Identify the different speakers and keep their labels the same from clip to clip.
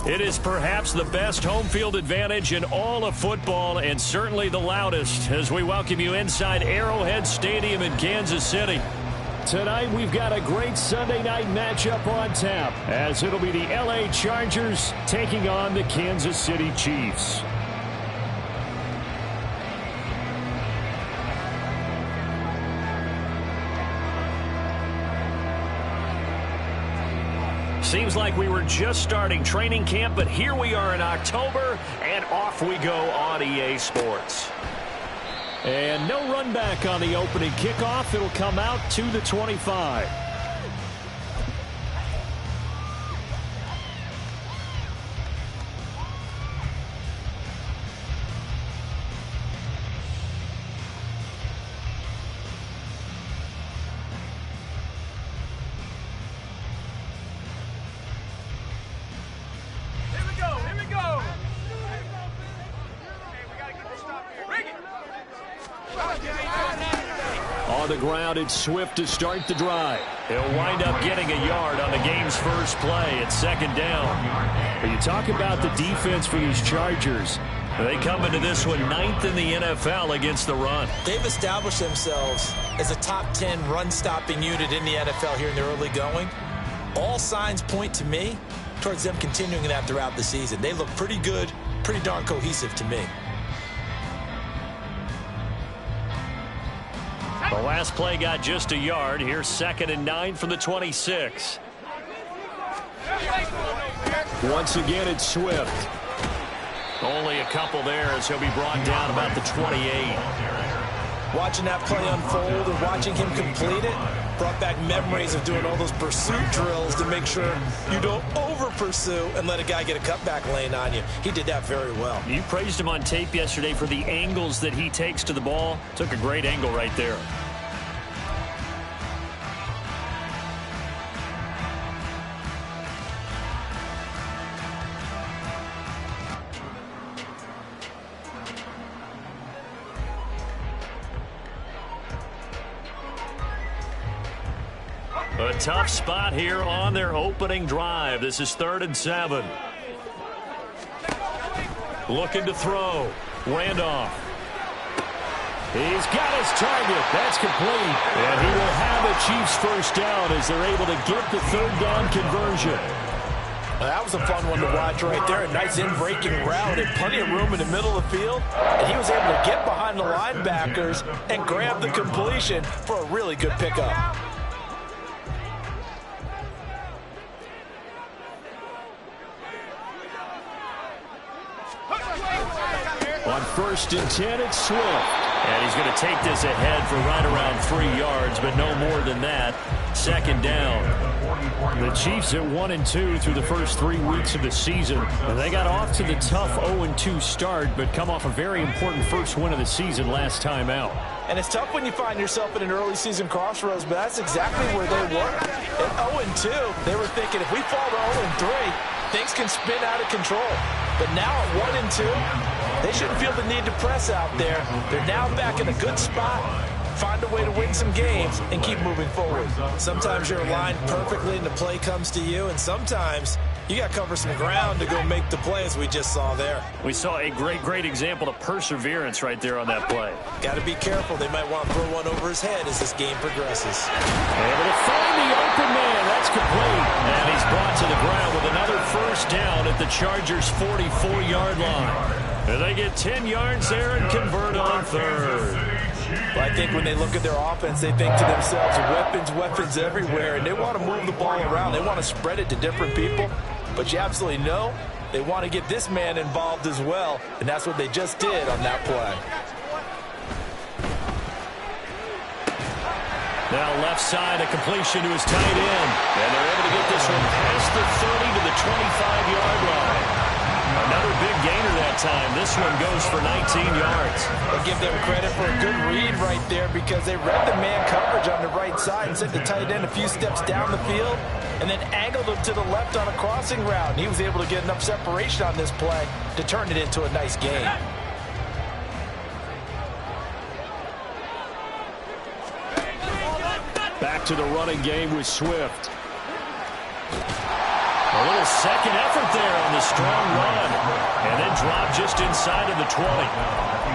Speaker 1: It is perhaps the best home field advantage in all of football and certainly the loudest as we welcome you inside Arrowhead Stadium in Kansas City. Tonight we've got a great Sunday night matchup on tap as it'll be the LA Chargers taking on the Kansas City Chiefs. Seems like we were just starting training camp, but here we are in October, and off we go on EA Sports. And no run back on the opening kickoff. It'll come out to the 25. On the ground, it's Swift to start the drive. He'll wind up getting a yard on the game's first play at second down. But you talk about the defense for these Chargers. They come into this one 9th in the NFL against the run.
Speaker 2: They've established themselves as a top 10 run-stopping unit in the NFL here in the early going. All signs point to me towards them continuing that throughout the season. They look pretty good, pretty darn cohesive to me.
Speaker 1: The last play got just a yard. Here's 2nd and 9 from the 26. Once again, it's Swift. Only a couple there as he'll be brought down about the 28.
Speaker 2: Watching that play unfold and watching him complete it brought back memories of doing all those pursuit drills to make sure you don't over-pursue and let a guy get a cutback lane on you. He did that very well.
Speaker 1: You praised him on tape yesterday for the angles that he takes to the ball. Took a great angle right there. A tough spot here on their opening drive. This is 3rd and 7. Looking to throw. Randolph. He's got his target. That's complete. And he will have the Chiefs first down as they're able to get the 3rd down conversion.
Speaker 2: That was a fun one to watch right there. A nice in-breaking route and plenty of room in the middle of the field. And he was able to get behind the linebackers and grab the completion for a really good pickup.
Speaker 1: On 1st and 10, it's Swift. And he's going to take this ahead for right around 3 yards, but no more than that. 2nd down. The Chiefs at 1-2 through the first 3 weeks of the season. And they got off to the tough 0-2 start, but come off a very important first win of the season last time out.
Speaker 2: And it's tough when you find yourself in an early season crossroads, but that's exactly where they were. At 0-2, they were thinking if we fall to 0-3, things can spin out of control. But now at 1-2, they shouldn't feel the need to press out there. They're now back in a good spot. Find a way to win some games and keep moving forward. Sometimes you're aligned perfectly and the play comes to you, and sometimes you got to cover some ground to go make the play as we just saw there.
Speaker 1: We saw a great example of perseverance right there on that play.
Speaker 2: Got to be careful. They might want to throw one over his head as this game progresses.
Speaker 1: Able to find the open man. That's complete. And he's brought to the ground with another first down at the Chargers' 44-yard line. And they get 10 yards there and convert on 3rd.
Speaker 2: Well, I think when they look at their offense, they think to themselves, weapons everywhere, and they want to move the ball around. They want to spread it to different people. But you absolutely know they want to get this man involved as well, and that's what they just did on that play.
Speaker 1: Now left side, a completion to his tight end. And they're able to get this one past the 30 to the 25-yard line. Another big gainer that time. This one goes for 19 yards.
Speaker 2: I'll give them credit for a good read right there because they read the man coverage on the right side and sent the tight end a few steps down the field and then angled him to the left on a crossing route. And he was able to get enough separation on this play to turn it into a nice gain. Back
Speaker 1: to the running game with Swift. A little second effort there on the strong run. And then drop just inside of the 20.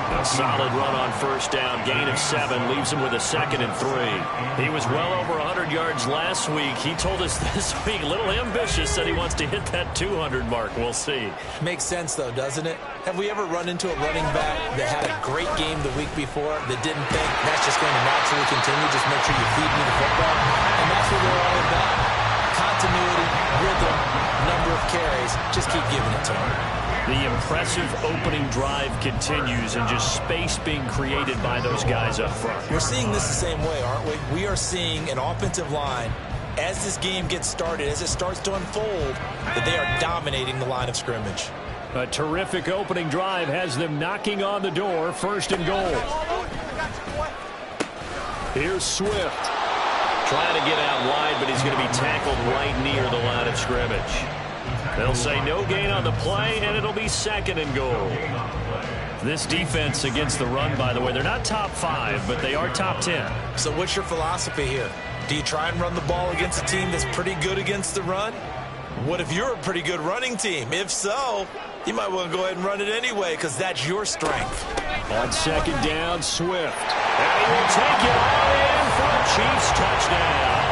Speaker 1: A solid run on first down. Gain of 7 leaves him with a 2nd and 3. He was well over 100 yards last week. He told us this week, a little ambitious, said he wants to hit that 200 mark. We'll see.
Speaker 2: Makes sense, though, doesn't it? Have we ever run into a running back that had a great game the week before that didn't think that's just going to naturally continue? Just make sure you feed me the football. And that's what we're all about. Continuity, rhythm, number of carries. Just keep giving it to him.
Speaker 1: The impressive opening drive continues and just space being created by those guys up front.
Speaker 2: We're seeing this the same way, aren't we? We are seeing an offensive line, as this game gets started, as it starts to unfold, that they are dominating the line of scrimmage.
Speaker 1: A terrific opening drive has them knocking on the door. 1st and goal. Here's Swift. Trying to get out wide, but he's going to be tackled right near the line of scrimmage. They'll say no gain on the play, and it'll be 2nd and goal. This defense against the run, by the way, they're not top 5, but they are top 10.
Speaker 2: So what's your philosophy here? Do you try and run the ball against a team that's pretty good against the run? What if you're a pretty good running team? If so, you might want to go ahead and run it anyway because that's your strength.
Speaker 1: On 2nd down, Swift. And he will take it all in for a Chiefs touchdown.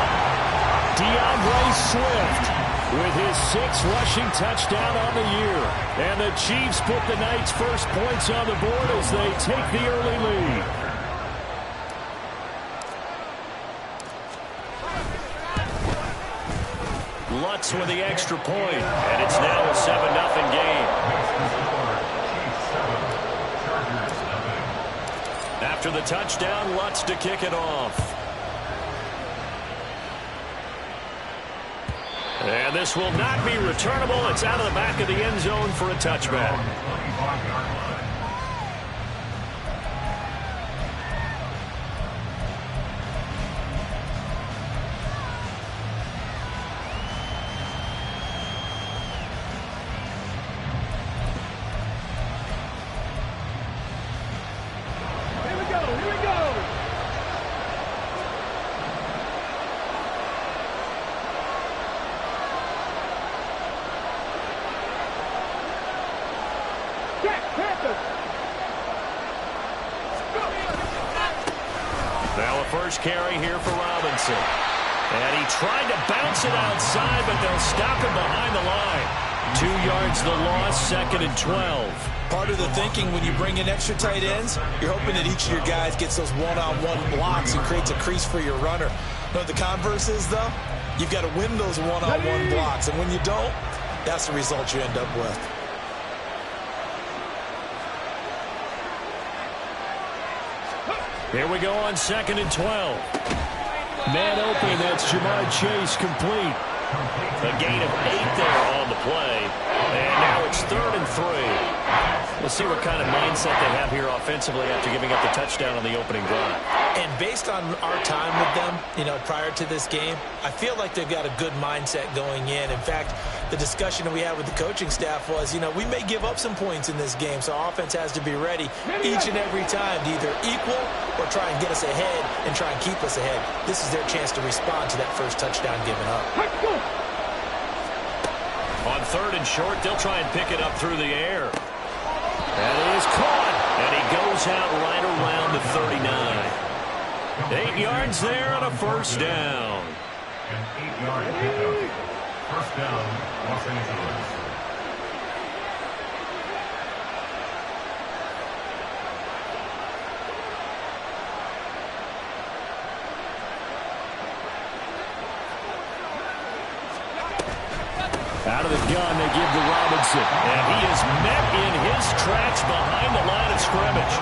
Speaker 1: DeAndre Swift with his 6th rushing touchdown on the year. And the Chiefs put the night's first points on the board as they take the early lead. Lutz with the extra point, and it's now a 7-0 game. After the touchdown, Lutz to kick it off. And this will not be returnable. It's out of the back of the end zone for a touchback. Now a first carry here for Robinson. And he tried to bounce it outside, but they'll stop him behind the line. 2 yards the loss, 2nd and 12.
Speaker 2: Part of the thinking when you bring in extra tight ends, you're hoping that each of your guys gets those one-on-one blocks and creates a crease for your runner. You know what the converse is, though? You've got to win those one-on-one blocks, and when you don't, that's the result you end up with.
Speaker 1: Here we go on 2nd and 12. Man open, that's Jamar Chase complete. A gain of 8 there on the play. And now it's 3rd and 3. We'll see what kind of mindset they have here offensively after giving up the touchdown on the opening drive.
Speaker 2: And based on our time with them, prior to this game, I feel like they've got a good mindset going in. In fact, the discussion that we had with the coaching staff was, we may give up some points in this game, so our offense has to be ready each and every time to either equal or try and get us ahead and try and keep us ahead. This is their chance to respond to that first touchdown given up.
Speaker 1: On 3rd and short, they'll try and pick it up through the air. And it is caught, and he goes out right around the 39. 8 yards there on a first down.
Speaker 3: An 8-yard pickup. First down, Los Angeles.
Speaker 1: Out of the gun, they give to Robinson. And he is met in his tracks behind the line of scrimmage.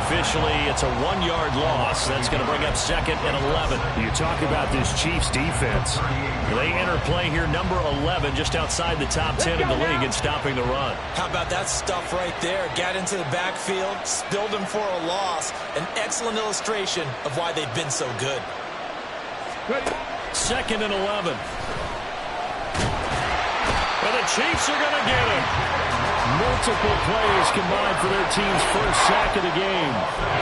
Speaker 1: Officially, it's a 1-yard loss. That's going to bring up 2nd and 11. You talk about this Chiefs defense. They enter play here, number 11, just outside the top 10 in the league in stopping the run.
Speaker 2: How about that stuff right there? Got into the backfield, spilled him for a loss. An excellent illustration of why they've been so good.
Speaker 1: 2nd and 11. And the Chiefs are going to get him. Multiple players combined for their team's first sack of the game.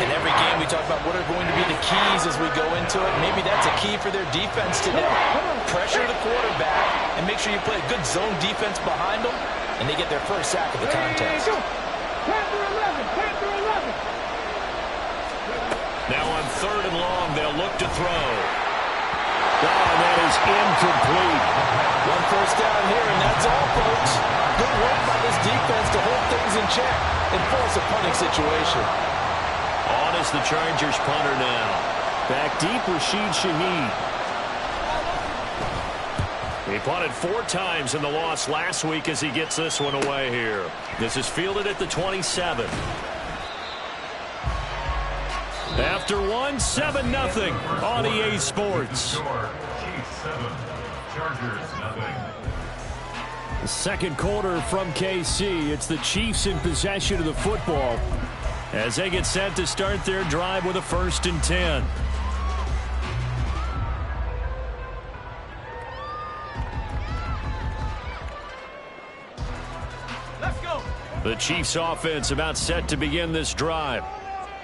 Speaker 2: In every game, we talk about what are going to be the keys as we go into it. Maybe that's a key for their defense today. Pressure the quarterback and make sure you play a good zone defense behind them, and they get their first sack of the contest.
Speaker 1: Now on 3rd and long, they'll look to throw. Oh, that is incomplete.
Speaker 2: 1 first down here, and that's all, folks. Good work by this defense to hold things in check and force a punting situation.
Speaker 1: On is the Chargers punter now. Back deep, Rashid Shaheed. He punted 4 times in the loss last week as he gets this one away here. This is fielded at the 27. After 1, 7-0 on EA Sports. The second quarter from KC. It's the Chiefs in possession of the football as they get set to start their drive with a 1st and 10.
Speaker 2: Let's go.
Speaker 1: The Chiefs offense about set to begin this drive.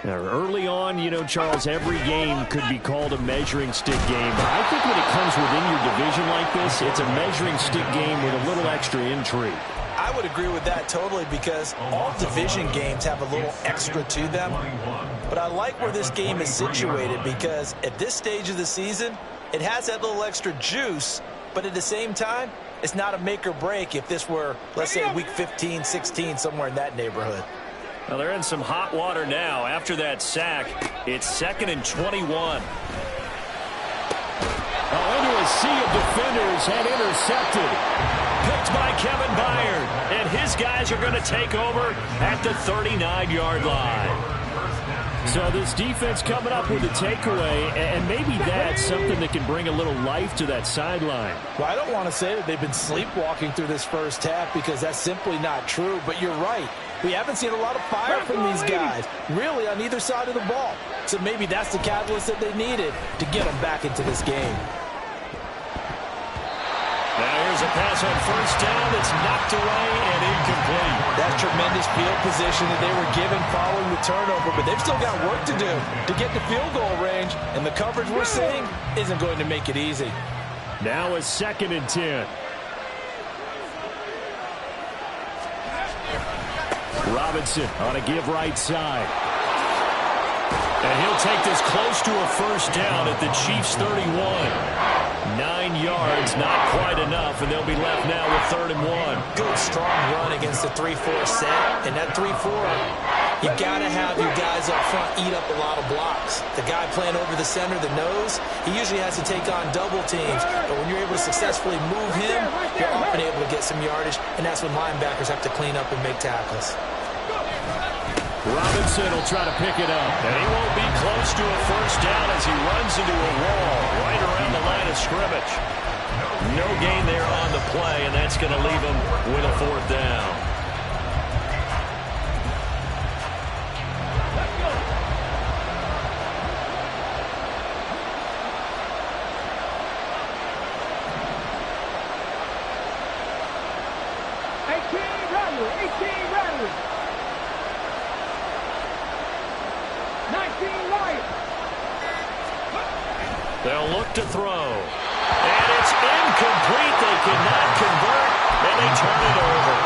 Speaker 1: Now, early on, you know, Charles, every game could be called a measuring stick game. But I think when it comes within your division like this, it's a measuring stick game with a little extra intrigue.
Speaker 2: I would agree with that totally because all division games have a little extra to them. But I like where this game is situated because at this stage of the season, it has that little extra juice. But at the same time, it's not a make or break if this were, let's say, week 15, 16, somewhere in that neighborhood.
Speaker 1: Well, they're in some hot water now. After that sack, it's 2nd and 21. Into a sea of defenders and intercepted. Picked by Kevin Byard. And his guys are going to take over at the 39-yard line. So this defense coming up with a takeaway, and maybe that's something that can bring a little life to that sideline.
Speaker 2: Well, I don't want to say that they've been sleepwalking through this first half because that's simply not true, but you're right. We haven't seen a lot of fire from these guys, really, on either side of the ball. So maybe that's the catalyst that they needed to get them back into this game.
Speaker 1: Now here's a pass on 1st down that's knocked away and incomplete.
Speaker 2: That's tremendous field position that they were given following the turnover, but they've still got work to do to get to field goal range, and the coverage we're seeing isn't going to make it easy.
Speaker 1: Now a 2nd and 10. Robinson on a give right side. And he'll take this close to a 1st down at the Chiefs' 31. 9 yards, not quite enough, and they'll be left now with 3rd and 1.
Speaker 2: Good, strong run against the 3-4 set. And that 3-4, you got to have your guys up front eat up a lot of blocks. The guy playing over the center, the nose, he usually has to take on double teams. But when you're able to successfully move him, you're often able to get some yardage, and that's when linebackers have to clean up and make tackles.
Speaker 1: Robinson will try to pick it up. And he won't be close to a 1st down as he runs into a wall right around the line of scrimmage. No gain there on the play, and that's going to leave him with a 4th down. They'll look to throw. And it's incomplete. They cannot convert, and they turn it over.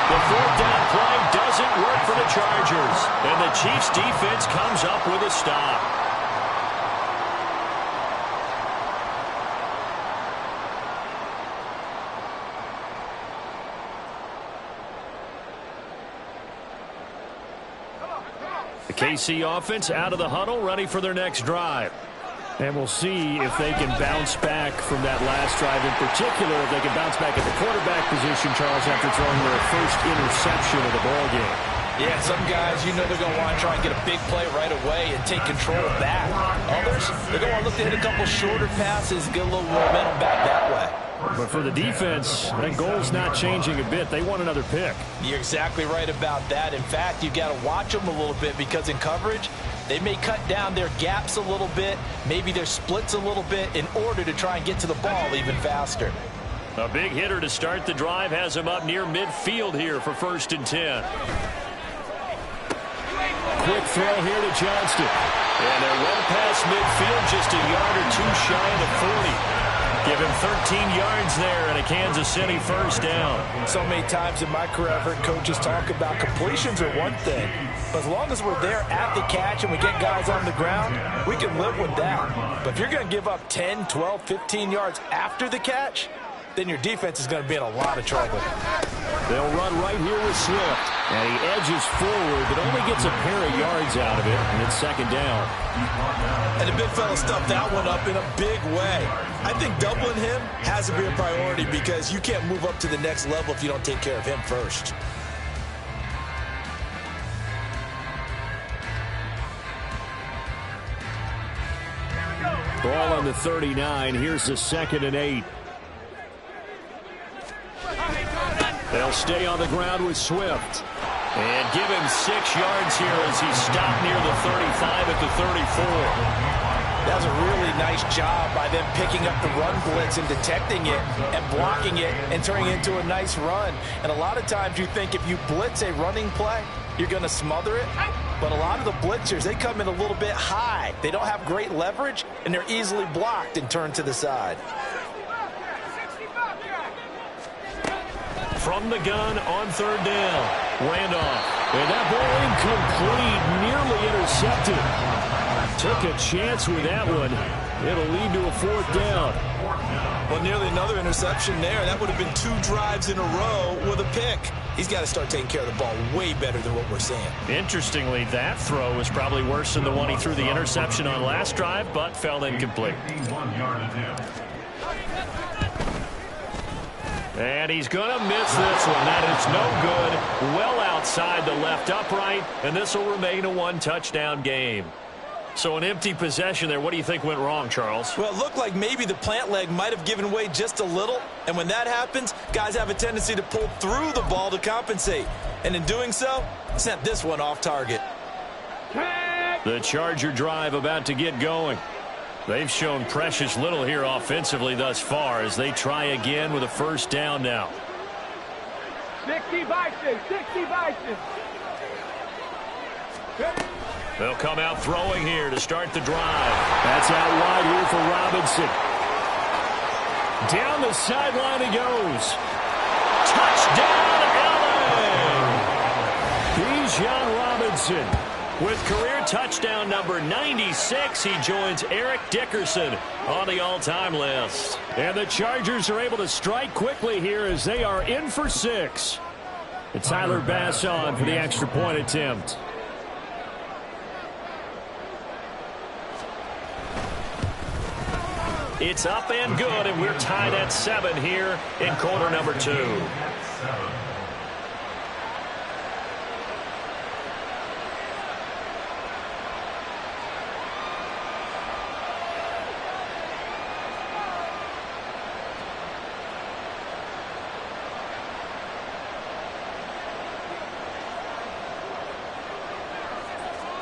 Speaker 1: The 4th down play doesn't work for the Chargers, and the Chiefs' defense comes up with a stop. The KC offense out of the huddle, ready for their next drive. And we'll see if they can bounce back from that last drive. In particular, if they can bounce back at the quarterback position, Charles, after throwing their first interception of the ballgame.
Speaker 2: Yeah, some guys, you know they're going to want to try and get a big play right away and take control back. Others, they're going to want to look to hit a couple shorter passes, get a little momentum back that way.
Speaker 1: But for the defense, that goal's not changing a bit. They want another pick.
Speaker 2: You're exactly right about that. In fact, you've got to watch them a little bit because in coverage, they may cut down their gaps a little bit, maybe their splits a little bit in order to try and get to the ball even faster.
Speaker 1: A big hitter to start the drive has him up near midfield here for 1st and 10. Quick throw here to Johnston. And they're well past midfield, just a yard or two shy of the 40. Give him 13 yards there and a Kansas City 1st down.
Speaker 2: So many times in my career, I've heard coaches talk about completions are one thing. But as long as we're there at the catch and we get guys on the ground, we can live with that. But if you're going to give up 10, 12, 15 yards after the catch, then your defense is going to be in a lot of trouble.
Speaker 1: They'll run right here with Swift. And he edges forward, but only gets a pair of yards out of it, and it's 2nd down.
Speaker 2: And the big fella stuffed that one up in a big way. I think doubling him has to be a priority because you can't move up to the next level if you don't take care of him first.
Speaker 1: Ball on the 39. Here's the 2nd and 8. They'll stay on the ground with Swift. And give him 6 yards here as he's stopped near the 35 at the 34.
Speaker 2: That was a really nice job by them picking up the run blitz and detecting it and blocking it and turning it into a nice run. And a lot of times you think if you blitz a running play, you're going to smother it. But a lot of the blitzers, they come in a little bit high. They don't have great leverage, and they're easily blocked and turned to the side.
Speaker 1: From the gun on 3rd down. Randolph. And that ball incomplete, nearly intercepted. Took a chance with that one. It'll lead to a 4th down.
Speaker 2: Well, nearly another interception there. That would have been 2 drives in a row with a pick. He's got to start taking care of the ball way better than what we're seeing. Interestingly, that throw was probably worse than the one he threw the interception on last drive, but fell incomplete. And he's going to miss this one. That is no good. Well outside the left upright, and this will remain a 1-touchdown game. So an empty possession there. What do you think went wrong, Charles? Well, it looked like maybe the plant leg might have given way just a little. And when that happens, guys have a tendency to pull through the ball to compensate. And in doing so, sent this one off target. The Charger drive about to get going. They've shown precious little here offensively thus far as they try again with a 1st down now.
Speaker 4: 60 Bison, 60 Bison.
Speaker 1: They'll come out throwing here to start the drive. That's out wide here for Robinson. Down the sideline he goes. Touchdown, LA! Bijan Robinson. With career touchdown number 96, he joins Eric Dickerson on the all-time list. And the Chargers are able to strike quickly here as they are in for 6. And Tyler Bass on for the extra point attempt. It's up and good, and we're tied at 7 here in quarter number 2.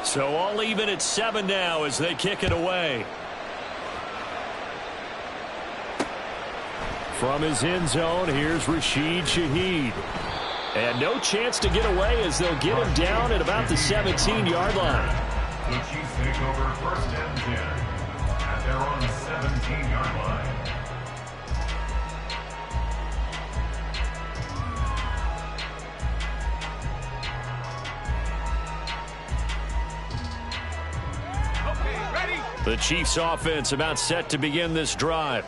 Speaker 1: So all even at 7 now as they kick it away. From his end zone, here's Rashid Shaheed. And no chance to get away as they'll get him down at about the 17-yard line.
Speaker 3: The Chiefs take over 1st and 10 at their own 17-yard line.
Speaker 1: The Chiefs offense about set to begin this drive.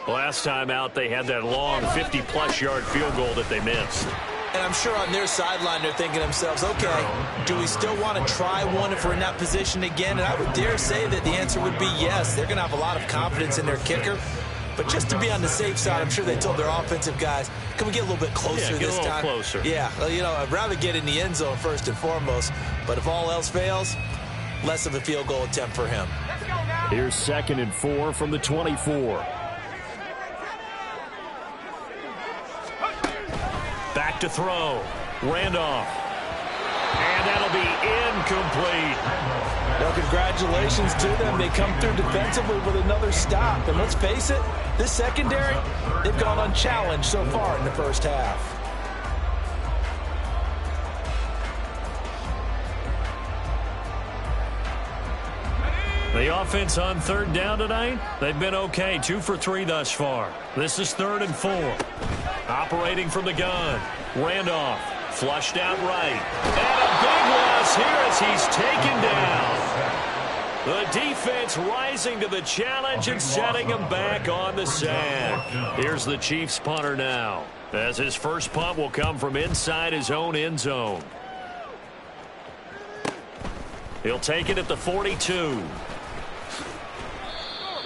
Speaker 1: Last time out, they had that long 50-plus yard field goal that they missed.
Speaker 2: And I'm sure on their sideline they're thinking to themselves, okay, do we still want to try one if we're in that position again? And I would dare say that the answer would be yes. They're going to have a lot of confidence in their kicker. But just to be on the safe side, I'm sure they told their offensive guys, can we get a little bit closer this time?
Speaker 1: Get a little closer.
Speaker 2: Yeah, well, you know, I'd rather get in the end zone first and foremost. But if all else fails, less of a field goal attempt for him.
Speaker 1: Here's 2nd and 4 from the 24. Back to throw. Randolph. And that'll be incomplete.
Speaker 2: Well, congratulations to them. They come through defensively with another stop. And let's face it, this secondary, they've gone unchallenged so far in the first half.
Speaker 1: The offense on third down tonight, they've been okay. 2 for 3 thus far. This is 3rd and 4. Operating from the gun. Randolph flushed out right. And a big loss here as he's taken down. The defense rising to the challenge and setting him back on the sand. Here's the Chiefs punter now, as his first punt will come from inside his own end zone. He'll take it at the 42.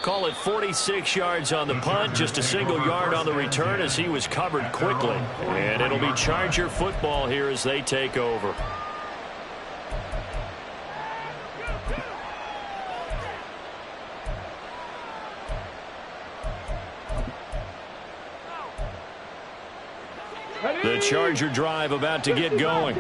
Speaker 1: Call it 46 yards on the punt, just a single yard on the return as he was covered quickly. And it'll be Charger football here as they take over. The Charger drive about to get going.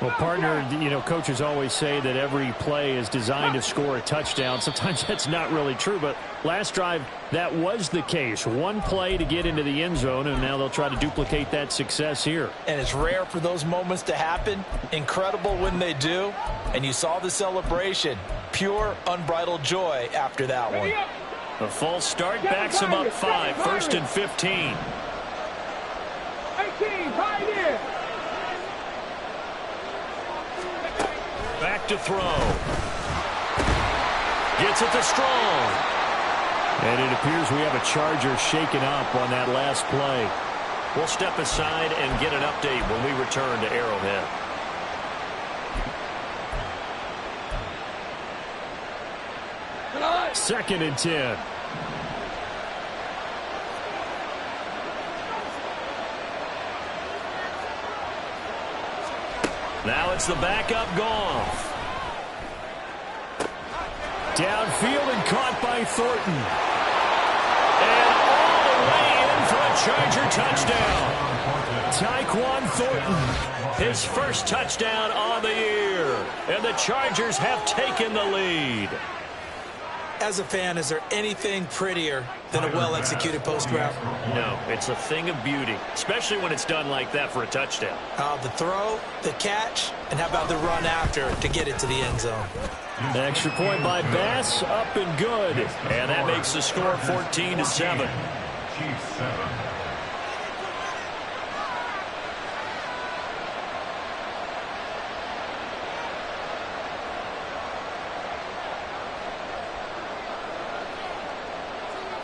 Speaker 5: Well, partner, coaches always say that every play is designed to score a touchdown. Sometimes that's not really true, but last drive, that was the case. One play to get into the end zone, and now they'll try to duplicate that success here.
Speaker 2: And it's rare for those moments to happen. Incredible when they do. And you saw the celebration. Pure, unbridled joy after that one.
Speaker 1: A false start backs him up 5, 1st and 15.
Speaker 4: 18, right in.
Speaker 1: Back to throw. Gets it to Strong.
Speaker 5: And it appears we have a Charger shaken up on that last play.
Speaker 1: We'll step aside and get an update when we return to Arrowhead.
Speaker 5: Second and 10.
Speaker 1: Now it's the backup Goff.
Speaker 5: Downfield and caught by Thornton.
Speaker 1: And all the way in for a Charger touchdown.
Speaker 5: Tyquan Thornton.
Speaker 1: His first touchdown on the year. And the Chargers have taken the lead.
Speaker 2: As a fan, is there anything prettier than a well-executed post route?
Speaker 1: No, it's a thing of beauty, especially when it's done like that for a touchdown.
Speaker 2: The throw, the catch, and how about the run after to get it to the end zone?
Speaker 5: Extra point by Bass, up and good.
Speaker 1: And that makes the score 14-7.
Speaker 3: Chiefs 7.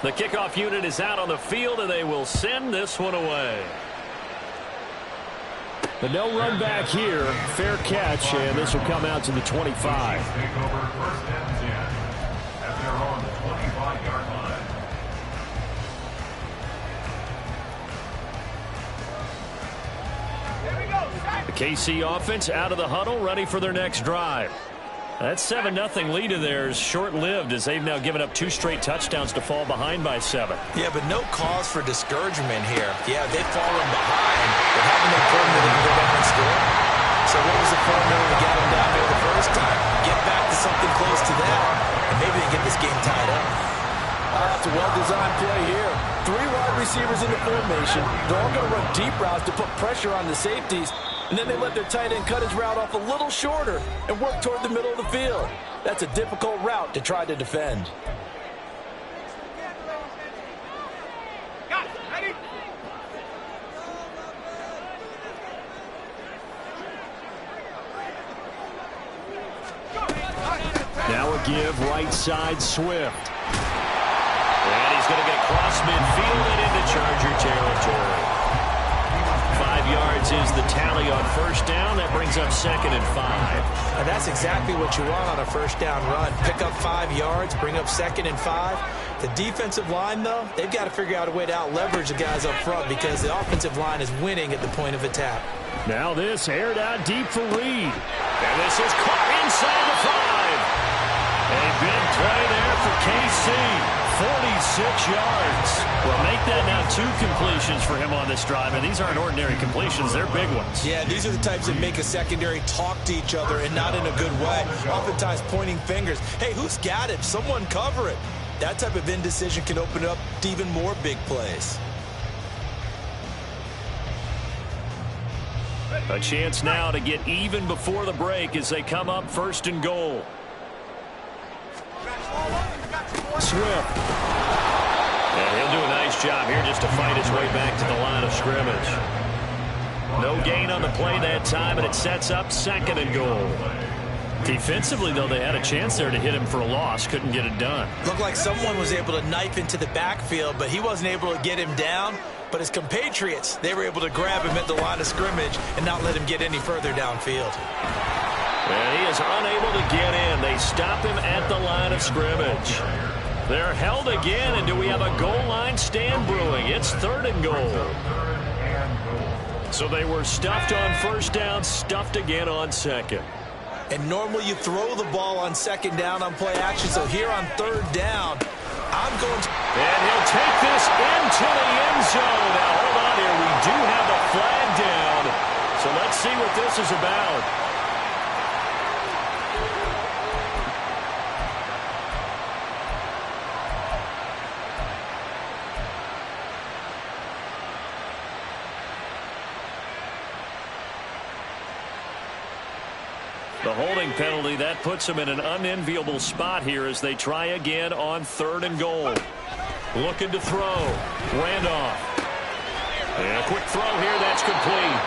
Speaker 1: The kickoff unit is out on the field, and they will send this one away.
Speaker 5: The no run back here. Fair catch, and this will come out to the 25.
Speaker 3: Take over 1st and 10 at their own 25-yard line.
Speaker 1: The KC offense out of the huddle, ready for their next drive. That 7-0 lead of theirs short-lived as they've now given up 2 straight touchdowns to fall behind by 7.
Speaker 2: Yeah, but no cause for discouragement here. Yeah, they've fallen behind, but haven't they proven that they can go back and score? So what was the formula to get them down there the first time? Get back to something close to that, and maybe they get this game tied up. That's a well-designed play here. 3 wide receivers in the formation. They're all going to run deep routes to put pressure on the safeties. And then they let their tight end cut his route off a little shorter and work toward the middle of the field. That's a difficult route to try to defend.
Speaker 5: Now a give right side Swift.
Speaker 1: And he's going to get across midfield and into Charger territory. 5 yards is the tally on first down. That brings up 2nd and 5.
Speaker 2: And that's exactly what you want on a first down run. Pick up 5 yards, bring up 2nd and 5. The defensive line, though, they've got to figure out a way to out-leverage the guys up front because the offensive line is winning at the point of attack.
Speaker 5: Now this aired out deep for Reed.
Speaker 1: And this is caught inside the 5. A big play there for KC. 46 yards. Well, make that now 2 completions for him on this drive, and these aren't ordinary completions. They're big ones.
Speaker 2: Yeah, these are the types that make a secondary talk to each other and not in a good way. Oftentimes pointing fingers. Hey, who's got it? Someone cover it. That type of indecision can open up to even more big plays.
Speaker 1: A chance now to get even before the break as they come up 1st and goal. Swift. And he'll do a nice job here just to fight his way back to the line of scrimmage. No gain on the play that time, and it sets up 2nd and goal. Defensively, though, they had a chance there to hit him for a loss. Couldn't get it done.
Speaker 2: Looked like someone was able to knife into the backfield, but he wasn't able to get him down. But his compatriots, they were able to grab him at the line of scrimmage and not let him get any further downfield.
Speaker 1: And he is unable to get in. They stop him at the line of scrimmage. They're held again, and do we have a goal line stand brewing? It's 3rd and goal. So they were stuffed on 1st down, stuffed again on 2nd.
Speaker 2: And normally you throw the ball on 2nd down on play action, so here on 3rd down, I'm going to...
Speaker 1: And he'll take this into the end zone. Now, hold on here. We do have a flag down. So let's see what this is about. The holding penalty, that puts them in an unenviable spot here as they try again on 3rd and goal. Looking to throw. Randolph. And a quick throw here, that's complete.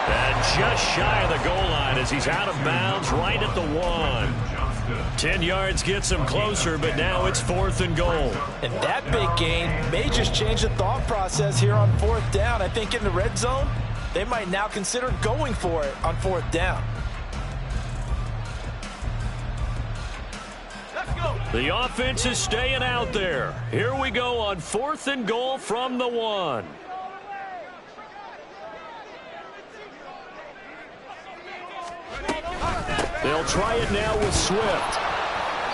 Speaker 1: And just shy of the goal line as he's out of bounds right at the 1. 10 yards gets him closer, but now it's 4th and goal.
Speaker 2: And that big gain may just change the thought process here on 4th down. I think in the red zone, they might now consider going for it on 4th down.
Speaker 1: The offense is staying out there. Here we go on 4th and goal from the 1. They'll try it now with Swift.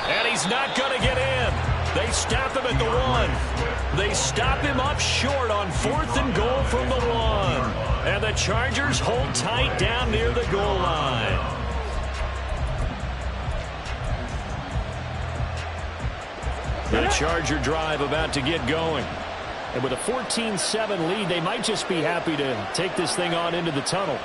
Speaker 1: And he's not going to get in. They stop him at the 1. They stop him up short on 4th and goal from the 1. And the Chargers hold tight down near the goal line. The Charger drive about to get going.
Speaker 5: And with a 14-7 lead, they might just be happy to take this thing on into the tunnel.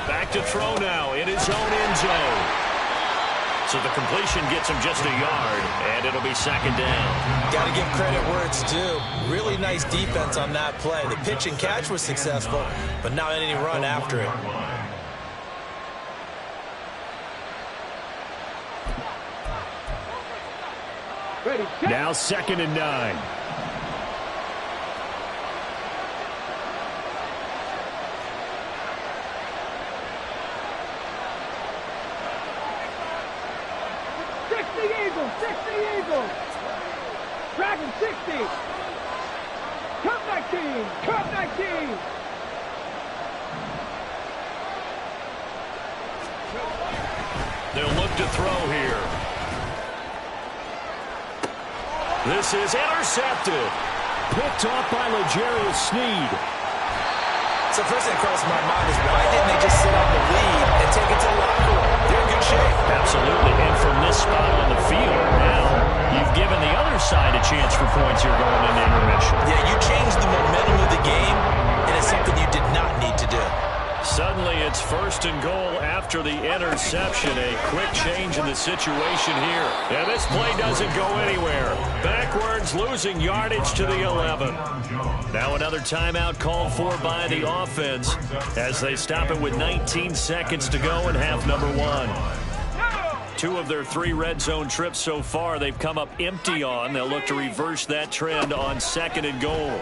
Speaker 1: Back to throw now in his own end zone. So the completion gets him just a yard, and it'll be 2nd down.
Speaker 2: Got to give credit where it's due. Really nice defense on that play. The pitch and catch was successful, but not any run after it.
Speaker 5: Now 2nd and 9.
Speaker 4: Eagles. Dragon 60. Cup 19. Cup 19.
Speaker 1: They'll look to throw here. This is intercepted. Picked off by L'Jarius Sneed.
Speaker 2: So first thing that crosses my mind is why didn't they just sit on the lead and take it to the locker room? They're in good shape.
Speaker 1: Absolutely. And from this spot on the field, now you've given the other side a chance for points here going into intermission.
Speaker 2: Yeah, you changed the momentum of the game, and it's something you did not need to do.
Speaker 1: Suddenly it's 1st and goal after the interception. A quick change in the situation here. And this play doesn't go anywhere. Backwards, losing yardage to the 11. Now another timeout called for by the offense as they stop it with 19 seconds to go in half number 1. 2 of their 3 red zone trips so far they've come up empty on. They'll look to reverse that trend on 2nd and goal.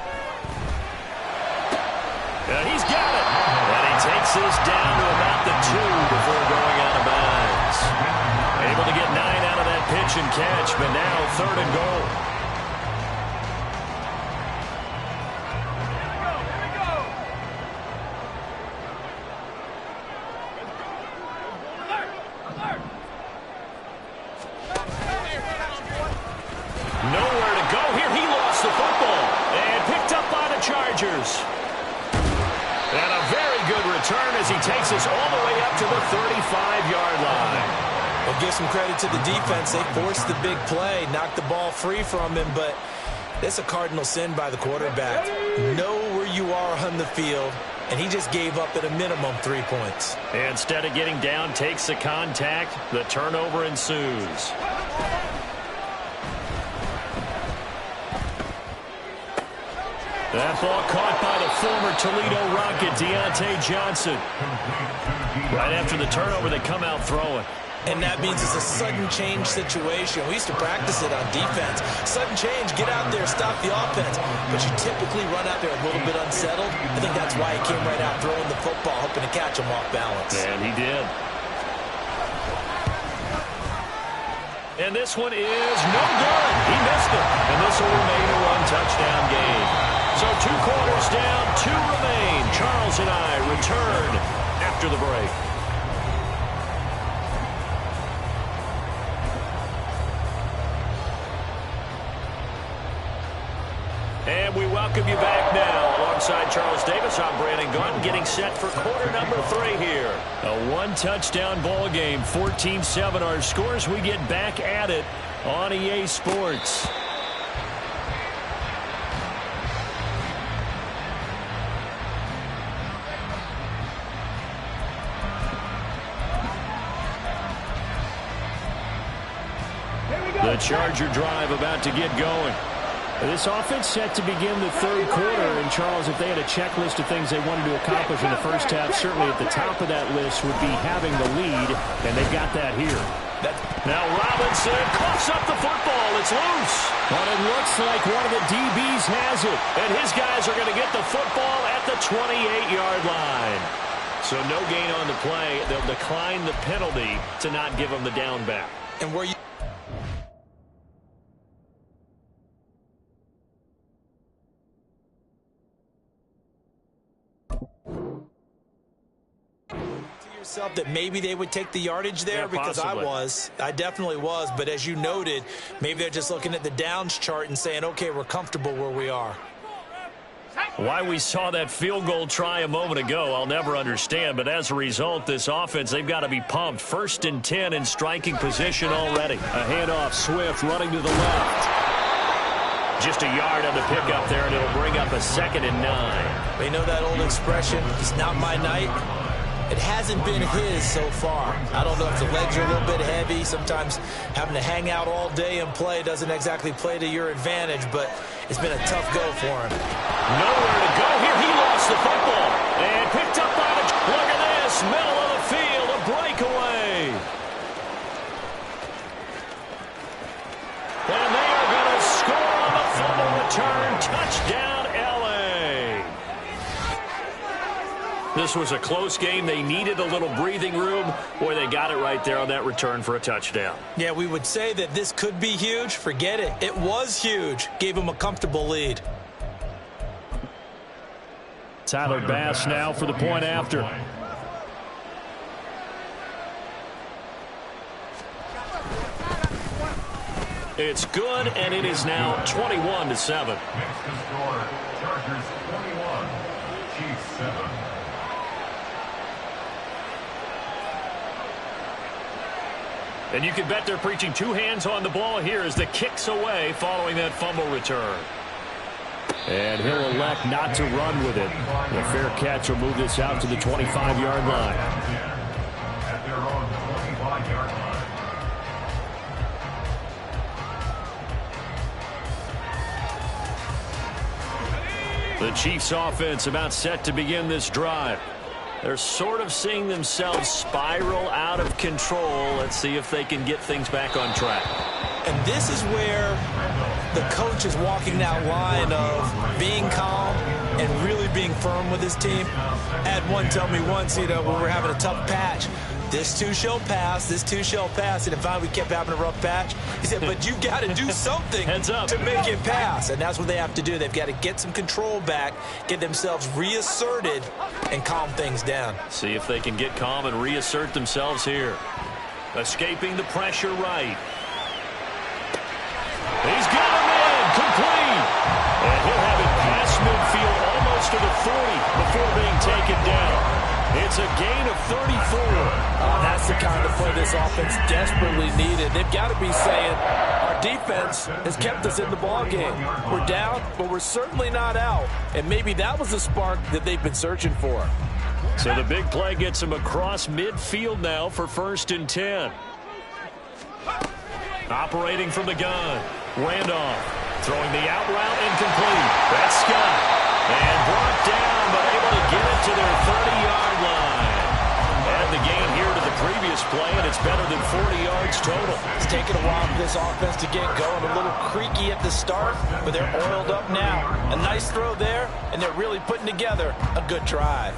Speaker 1: And he's got it. And he takes this down to about the 2 before going out of bounds. Able to get 9 out of that pitch and catch, but now 3rd and goal.
Speaker 4: Alert!
Speaker 1: 35-yard line.
Speaker 2: Well, give some credit to the defense. They forced the big play, knocked the ball free from him, but it's a cardinal sin by the quarterback. Know where you are on the field, and he just gave up at a minimum 3 points.
Speaker 1: Instead of getting down, takes the contact. The turnover ensues. That ball caught by the former Toledo Rocket, Deontay Johnson. Right after the turnover, they come out throwing.
Speaker 2: And that means it's a sudden change situation. We used to practice it on defense. Sudden change, get out there, stop the offense. But you typically run out there a little bit unsettled. I think that's why he came right out throwing the football, hoping to catch him off balance.
Speaker 1: And he did. And this one is no good. He missed it. And this will remain a one-touchdown game. So 2 quarters down, 2 remain. Charles and I return after the break. And we welcome you back now. Alongside Charles Davis, I'm Brandon Gaudin, getting set for quarter number 3 here. A one-touchdown ball game, 14-7 our scores. We get back at it on EA Sports. The Charger drive about to get going. This offense set to begin the 3rd quarter. And, Charles, if they had a checklist of things they wanted to accomplish in the first half, certainly at the top of that list would be having the lead, and they've got that here. Now Robinson coughs up the football. It's loose. But it looks like one of the DBs has it. And his guys are going to get the football at the 28-yard line. So no gain on the play. They'll decline the penalty to not give them the down back.
Speaker 2: And where you yourself that maybe they would take the yardage there?
Speaker 1: Yeah,
Speaker 2: because
Speaker 1: possibly.
Speaker 2: I definitely was, but as you noted, maybe they're just looking at the downs chart and saying, okay, we're comfortable where we are.
Speaker 1: Why we saw that field goal try a moment ago, I'll never understand, but as a result, this offense, they've got to be pumped. 1st and 10 in striking position already. A handoff, Swift running to the left. Just a yard on the pickup there, and it'll bring up a 2nd and 9.
Speaker 2: They know that old expression, it's not my night. It hasn't been his so far. I don't know if the legs are a little bit heavy. Sometimes having to hang out all day and play doesn't exactly play to your advantage, but it's been a tough go for him.
Speaker 1: Nowhere to go here. He lost the football and picked up by the... Look at this. Middle of the field. A breakaway. And they are going to score on the fumble return. Touchdown, LA. This was a close game. They needed a little breathing room. Boy, they got it right there on that return for a touchdown.
Speaker 2: Yeah, we would say that this could be huge. Forget it. It was huge. Gave them a comfortable lead.
Speaker 5: Tyler Bass now for the point after.
Speaker 1: It's good, and it is now 21-7.
Speaker 3: Next to score, Chargers 21, Chiefs 7.
Speaker 1: And you can bet they're preaching 2 hands on the ball here as the kick's away following that fumble return.
Speaker 5: And he'll elect not to run with it. The fair catch will move this out to the 25-yard line.
Speaker 3: At their own 25-yard line.
Speaker 1: The Chiefs offense about set to begin this drive. They're sort of seeing themselves spiral out of control. Let's see if they can get things back on track.
Speaker 2: And this is where the coach is walking that line of being calm and really being firm with his team. I had one tell me once, when we're having a tough patch, this too shall pass, this too shall pass. And if we kept having a rough patch, he said, but you've got to do something to make it pass. And that's what they have to do. They've got to get some control back, get themselves reasserted, and calm things down.
Speaker 1: See if they can get calm and reassert themselves here. Escaping the pressure right. He's got him in, complete. And he'll have it past midfield almost to the 40 before being taken down. It's a gain of 34.
Speaker 2: That's the kind of play this offense desperately needed. They've got to be saying, our defense has kept us in the ballgame. We're down, but we're certainly not out. And maybe that was the spark that they've been searching for.
Speaker 1: So the big play gets him across midfield now for 1st and 10. Operating from the gun. Randolph throwing the out route incomplete. That's Scott. And brought down, but able to get it to their 30-yard line. Add the gain here to the previous play, and it's better than 40 yards total.
Speaker 2: It's taken a while for this offense to get going. A little creaky at the start, but they're oiled up now. A nice throw there, and they're really putting together a good drive.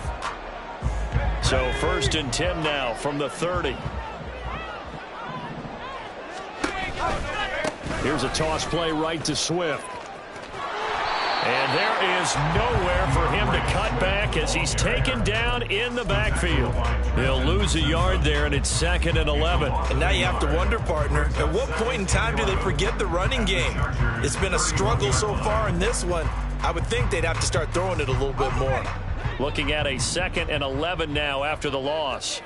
Speaker 1: So 1st and 10 now from the 30. Here's a toss play right to Swift. And there is nowhere for him to cut back as he's taken down in the backfield. He'll lose a yard there, and it's 2nd and 11.
Speaker 2: And now you have to wonder, partner, at what point in time do they forget the running game? It's been a struggle so far in this one. I would think they'd have to start throwing it a little bit more.
Speaker 1: Looking at a 2nd and 11 now after the loss.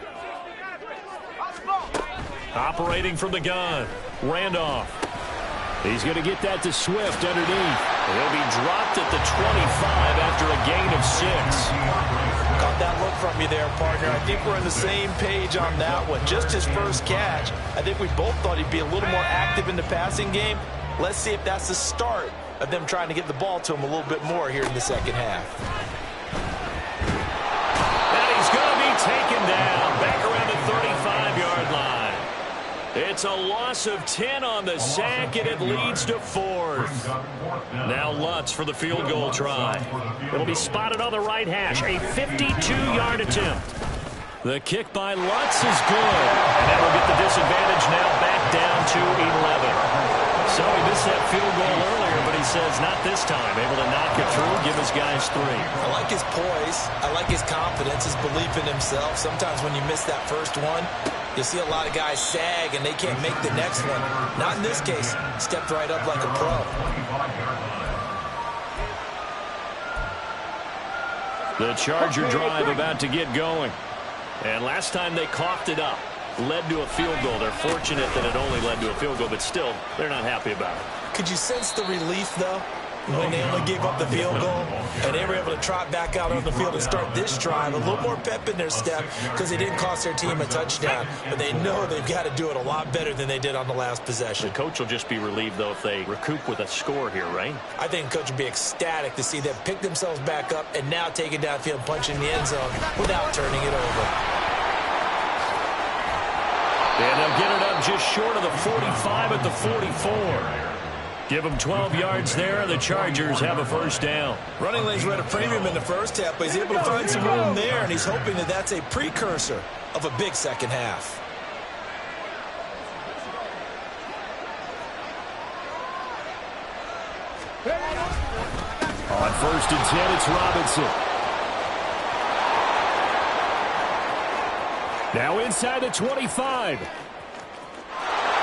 Speaker 1: Operating from the gun. Randolph. He's going to get that to Swift underneath. He'll be dropped at the 25 after a gain of 6.
Speaker 2: Caught that look from you there, partner. I think we're on the same page on that one. Just his first catch. I think we both thought he'd be a little more active in the passing game. Let's see if that's the start of them trying to get the ball to him a little bit more here in the second half.
Speaker 1: And he's going to be taken down back around the 35-yard line. It's a loss of 10 on the sack, and it leads to 4th. Now Lutz for the field goal try. It'll be spotted on the right hash. A 52-yard attempt. The kick by Lutz is good. And that will get the disadvantage now back down to 11. So he missed that field goal earlier, but he says not this time. Able to knock it through, give his guys 3.
Speaker 2: I like his poise. I like his confidence, his belief in himself. Sometimes when you miss that first one, you see a lot of guys sag and they can't make the next one. Not in this case. Stepped right up like a pro.
Speaker 1: The Charger drive about to get going. And last time they coughed it up. Led to a field goal. They're fortunate that it only led to a field goal, but still, they're not happy about it.
Speaker 2: Could you sense the relief, though, when they only gave up the field goal and they were able to trot back out on the field and start this drive? A little more pep in their step because they didn't cost their team a touchdown, but they know they've got to do it a lot better than they did on the last possession.
Speaker 1: The coach will just be relieved, though, if they recoup with a score here, right?
Speaker 2: I think the coach would be ecstatic to see them pick themselves back up and now take it downfield, punch in the end zone without turning it over.
Speaker 1: And they'll get it up just short of the 45 at the 44. Give them 12 yards there. The Chargers have a 1st down.
Speaker 2: Running lanes were at a premium in the first half, but he's able to find some room there, and he's hoping that that's a precursor of a big second half.
Speaker 5: On 1st and 10, it's Robinson. Now inside the 25.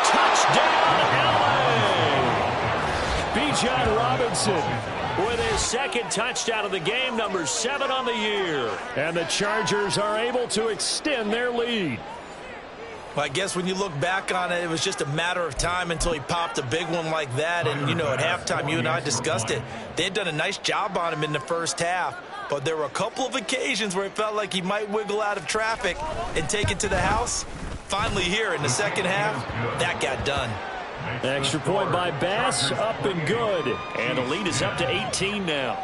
Speaker 1: Touchdown, LA!
Speaker 5: Bijan Robinson
Speaker 1: With his 2nd touchdown of the game, number 7 on the year.
Speaker 5: And the Chargers are able to extend their lead.
Speaker 2: Well, I guess when you look back on it, it was just a matter of time until he popped a big one like that. And, you know, at halftime, you and I discussed it. They had done a nice job on him in the first half. But there were a couple of occasions where it felt like he might wiggle out of traffic and take it to the house. Finally here in the second half, that got done.
Speaker 5: Extra point by Bass, up and good.
Speaker 1: And the lead is up to 18 now.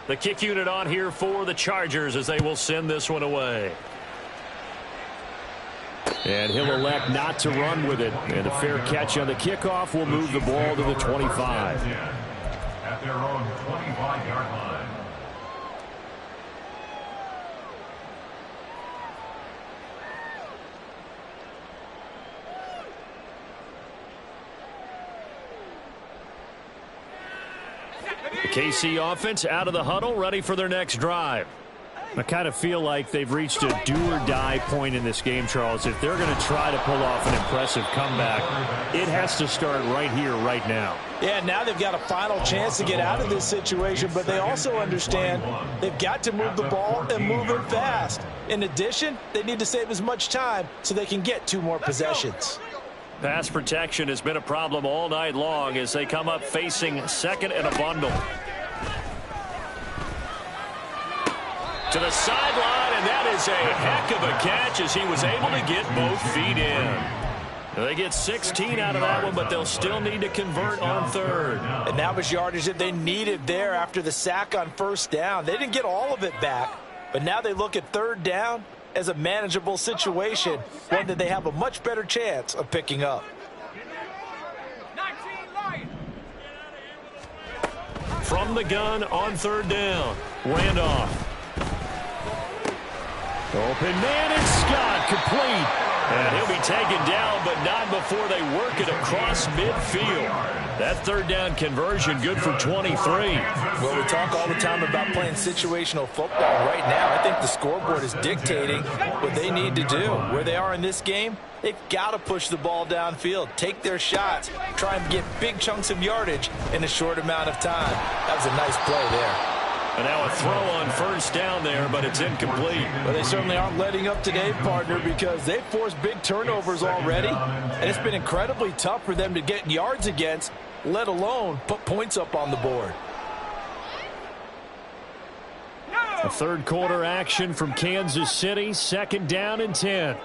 Speaker 1: The kick unit on here for the Chargers as they will send this one away.
Speaker 5: And he'll elect not to run with it. And a fair catch on the kickoff will move the ball to the 25.
Speaker 3: At their own 25-yard line.
Speaker 1: The KC offense out of the huddle, ready for their next drive.
Speaker 5: I kind of feel like they've reached a do-or-die point in this game, Charles. If they're going to try to pull off an impressive comeback, it has to start right here, right now.
Speaker 2: Yeah, now they've got a final chance to get out of this situation, but they also understand they've got to move the ball and move it fast. In addition, they need to save as much time so they can get 2 more possessions.
Speaker 1: Pass protection has been a problem all night long as they come up facing second and a bundle. To the sideline, and that is a heck of a catch as he was able to get both feet in. They get 16 out of that one, but they'll still need to convert on third.
Speaker 2: And that was yardage that they needed there after the sack on first down. They didn't get all of it back, but now they look at third down as a manageable situation, one that they have a much better chance of picking up.
Speaker 1: From the gun on third down, Randolph. Open man, and Scott complete. And he'll be taken down, but not before they work it across midfield. That third down conversion good for 23.
Speaker 2: Well, we talk all the time about playing situational football. Right now, I think the scoreboard is dictating what they need to do. Where they are in this game, they've got to push the ball downfield, take their shots, try and get big chunks of yardage in a short amount of time. That was a nice play there.
Speaker 1: And now a throw on first down there, but it's incomplete.
Speaker 2: Well, they certainly aren't letting up today, partner, because they've forced big turnovers already. And it's been incredibly tough for them to get yards against, let alone put points up on the board.
Speaker 5: A third quarter action from Kansas City, second down and 10.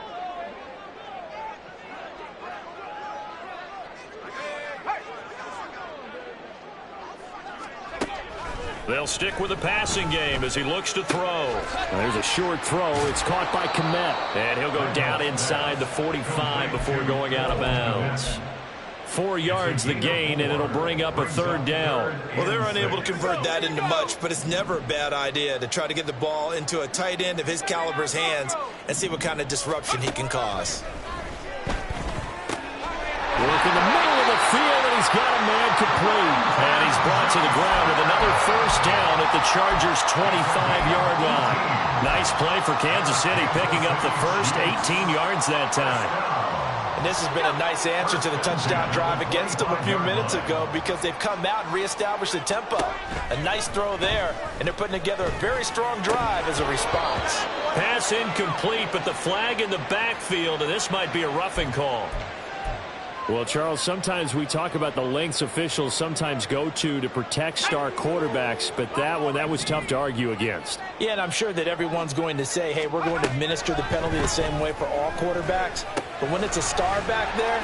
Speaker 1: They'll stick with the passing game as he looks to throw.
Speaker 5: There's a short throw. It's caught by Kmet.
Speaker 1: And he'll go down inside the 45 before going out of bounds. 4 yards the gain, and it'll bring up a third down.
Speaker 2: Well, they're unable to convert that into much, but it's never a bad idea to try to get the ball into a tight end of his caliber's hands and see what kind of disruption he can cause.
Speaker 5: Work in the middle of the field, and he's got a man complete.
Speaker 1: And he's brought to the ground with another first down at the Chargers' 25-yard line. Nice play for Kansas City, picking up the first 18 yards that time.
Speaker 2: And this has been a nice answer to the touchdown drive against them a few minutes ago because they've come out and reestablished the tempo. A nice throw there, and they're putting together a very strong drive as a response.
Speaker 1: Pass incomplete, but the flag in the backfield, and this might be a roughing call.
Speaker 5: Well, Charles, sometimes we talk about the lengths officials sometimes go to protect star quarterbacks, but that was tough to argue against.
Speaker 2: Yeah, and I'm sure that everyone's going to say, hey, we're going to administer the penalty the same way for all quarterbacks. But when it's a star back there,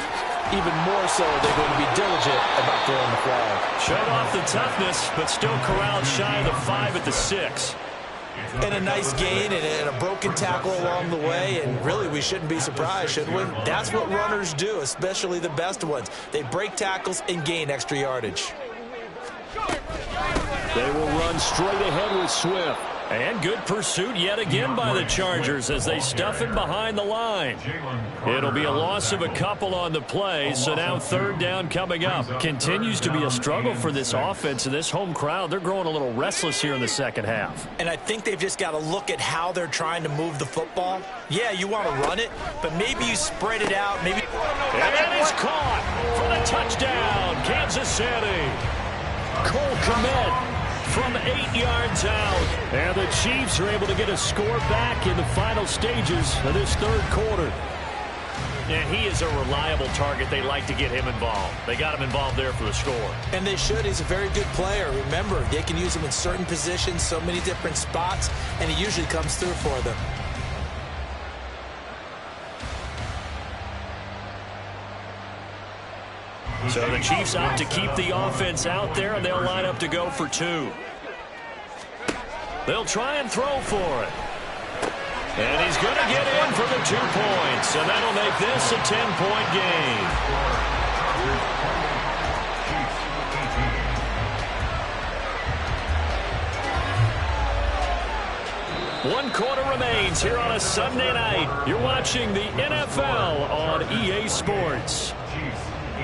Speaker 2: even more so they're going to be diligent about throwing the flag.
Speaker 1: Showed off the toughness, but still corralled shy of the 5 at the 6.
Speaker 2: And a nice gain and a broken tackle along the way, and really we shouldn't be surprised, should we? That's what runners do, especially the best ones. They break tackles and gain extra yardage.
Speaker 5: They will run straight ahead with Swift.
Speaker 1: And good pursuit yet again by the Chargers as they stuff him behind the line. It'll be a loss of a couple on the play, so now third down coming up. Continues to be a struggle for this offense and this home crowd. They're growing a little restless here in the second half.
Speaker 2: And I think they've just got to look at how they're trying to move the football. Yeah, you want to run it, but maybe you spread it out. Maybe.
Speaker 1: And it's caught for the touchdown, Kansas City.
Speaker 5: Cole Kmet
Speaker 1: from 8 yards out.
Speaker 5: And the Chiefs are able to get a score back in the final stages of this third quarter.
Speaker 1: And he is a reliable target. They like to get him involved. They got him involved there for the score.
Speaker 2: And they should. He's a very good player. Remember, they can use him in certain positions, so many different spots, and he usually comes through for them.
Speaker 1: So the Chiefs opt to keep the offense out there, and they'll line up to go for 2. They'll try and throw for it. And he's going to get in for the 2 points, and that'll make this a 10-point game. One quarter remains here on a Sunday night. You're watching the NFL on EA Sports.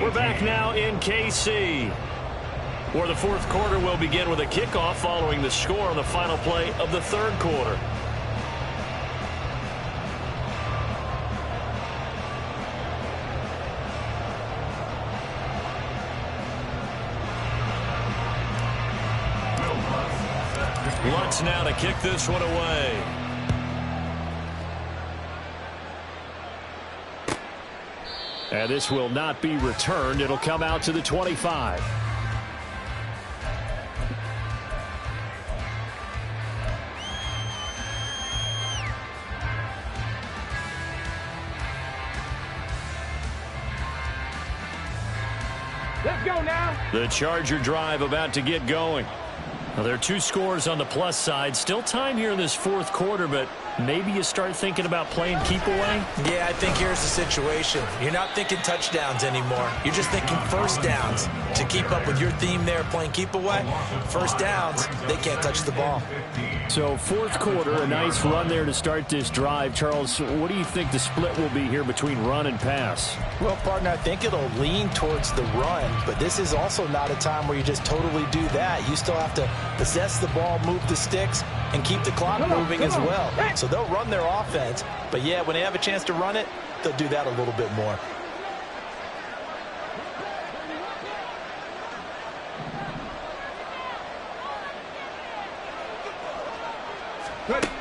Speaker 1: We're back now in KC, where the fourth quarter will begin with a kickoff following the score on the final play of the third quarter. Lutz now to kick this one away.
Speaker 5: And this will not be returned. It'll come out to the 25.
Speaker 4: Let's go now.
Speaker 5: The Charger drive about to get going. Well, there are 2 scores on the plus side. Still time here in this fourth quarter, but maybe you start thinking about playing keep away?
Speaker 2: Yeah, I think here's the situation. You're not thinking touchdowns anymore. You're just thinking first downs. To keep up with your theme there, playing keep away, first downs, they can't touch the ball.
Speaker 5: So fourth quarter, a nice run there to start this drive. Charles, what do you think the split will be here between run and pass?
Speaker 2: Well, partner, I think it'll lean towards the run, but this is also not a time where you just totally do that. You still have to possess the ball, move the sticks, and keep the clock moving as well. So they'll run their offense, but yeah, when they have a chance to run it, they'll do that a little bit more.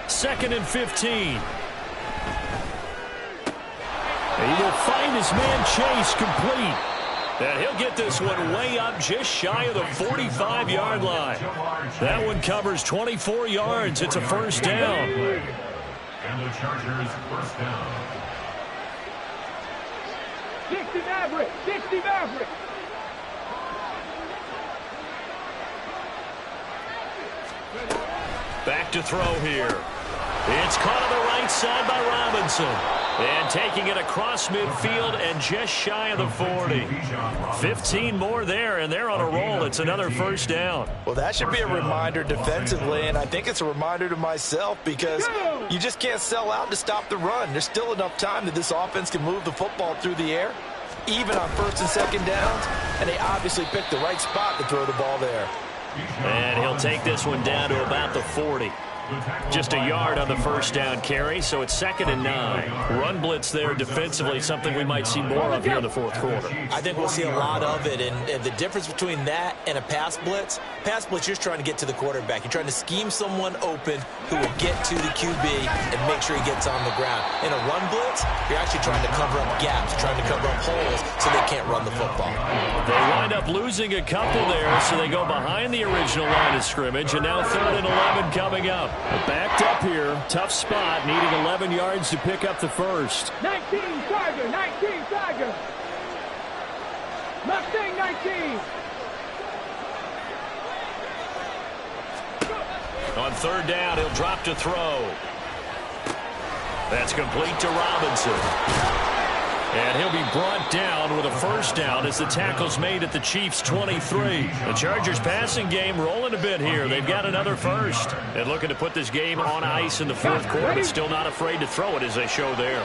Speaker 5: Second and 15. He will find his man Chase complete. And he'll get this one way up just shy of the 45-yard line. That one covers 24 yards. It's a first down.
Speaker 3: And the Chargers first down.
Speaker 4: 60 Maverick. 60 Maverick.
Speaker 1: Back to throw here. It's caught on the right side by Robinson. And taking it across midfield and just shy of the 40. 15 more there, and they're on a roll. It's another first down.
Speaker 2: Well, that should be a reminder defensively, and I think it's a reminder to myself because you just can't sell out to stop the run. There's still enough time that this offense can move the football through the air, even on first and second downs, and they obviously picked the right spot to throw the ball there.
Speaker 1: And he'll take this one down to about the 40. Just a yard on the first down carry, so it's 2nd and 9. Run blitz there defensively, something we might see more of here in the fourth quarter.
Speaker 2: I think we'll see a lot of it, and the difference between that and a pass blitz, you're just trying to get to the quarterback. You're trying to scheme someone open who will get to the QB and make sure he gets on the ground. In a run blitz, you're actually trying to cover up gaps, trying to cover up holes so they can't run the football.
Speaker 1: They wind up losing a couple there, so they go behind the original line of scrimmage, and now 3rd and 11 coming up.
Speaker 5: Backed up here. Tough spot. Needing 11 yards to pick up the first.
Speaker 4: 19 Charger. 19 Charger. Mustang 19.
Speaker 1: On 3rd down, he'll drop to throw. That's complete to Robinson. And he'll be brought down with a first down as the tackle's made at the Chiefs' 23. The Chargers passing game rolling a bit here. They've got another first. And looking to put this game on ice in the fourth quarter, but still not afraid to throw it as they show there.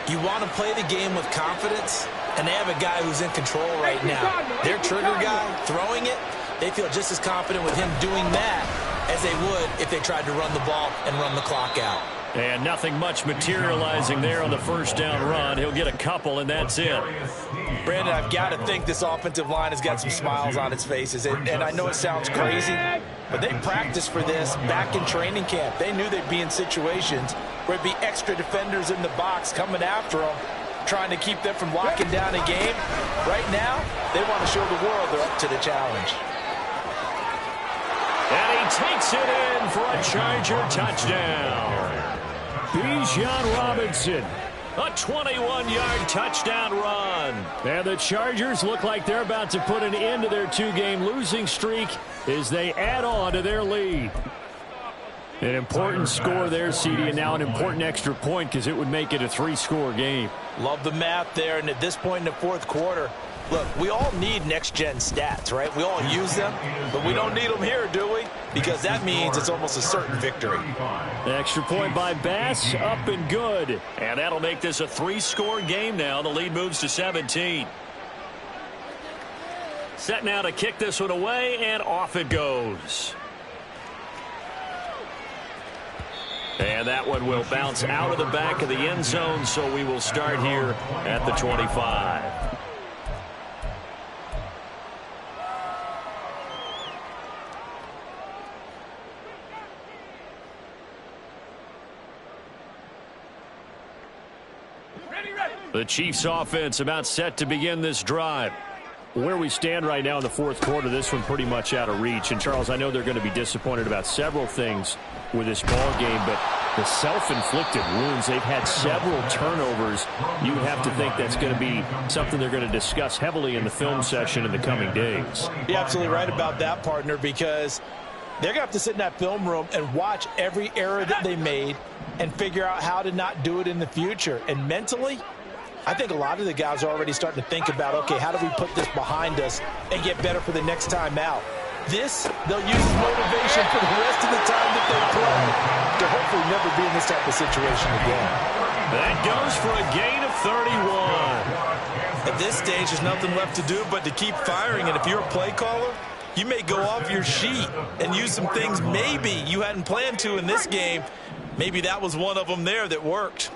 Speaker 2: You want to play the game with confidence, and they have a guy who's in control right now. Their trigger guy, throwing it, they feel just as confident with him doing that as they would if they tried to run the ball and run the clock out.
Speaker 1: And nothing much materializing there on the first down run. He'll get a couple, and that's it.
Speaker 2: Brandon, I've got to think this offensive line has got some smiles on its faces. And I know it sounds crazy, but they practiced for this back in training camp. They knew they'd be in situations where it'd be extra defenders in the box coming after them, trying to keep them from locking down a game. Right now, they want to show the world they're up to the challenge.
Speaker 1: And he takes it in for a Charger touchdown.
Speaker 5: Bijan Robinson.
Speaker 1: A 21-yard touchdown run.
Speaker 5: And the Chargers look like they're about to put an end to their 2-game losing streak as they add on to their lead. An important score there, CD, and now an important extra point because it would make it a 3-score game.
Speaker 2: Love the math there, and at this point in the fourth quarter, look, we all need next-gen stats, right? We all use them, but we don't need them here, do we? Because that means it's almost a certain victory.
Speaker 5: Extra point by Bass, up and good.
Speaker 1: And that'll make this a 3-score game now. The lead moves to 17. Set now to kick this one away, and off it goes. And that one will bounce out of the back of the end zone, so we will start here at the 25. The Chiefs offense about set to begin this drive.
Speaker 5: Where we stand right now in the fourth quarter, this one pretty much out of reach. And, Charles, I know they're going to be disappointed about several things with this ball game, but the self-inflicted wounds, they've had several turnovers. You have to think that's going to be something they're going to discuss heavily in the film session in the coming days.
Speaker 2: You're absolutely right about that, partner, because they're going to have to sit in that film room and watch every error that they made and figure out how to not do it in the future. And mentally, I think a lot of the guys are already starting to think about, okay, how do we put this behind us and get better for the next time out? This, they'll use as motivation for the rest of the time that they play to hopefully never be in this type of situation again.
Speaker 1: That goes for a gain of 31.
Speaker 2: At this stage, there's nothing left to do but to keep firing. And if you're a play caller, you may go off your sheet and use some things maybe you hadn't planned to in this game. Maybe that was one of them there that worked.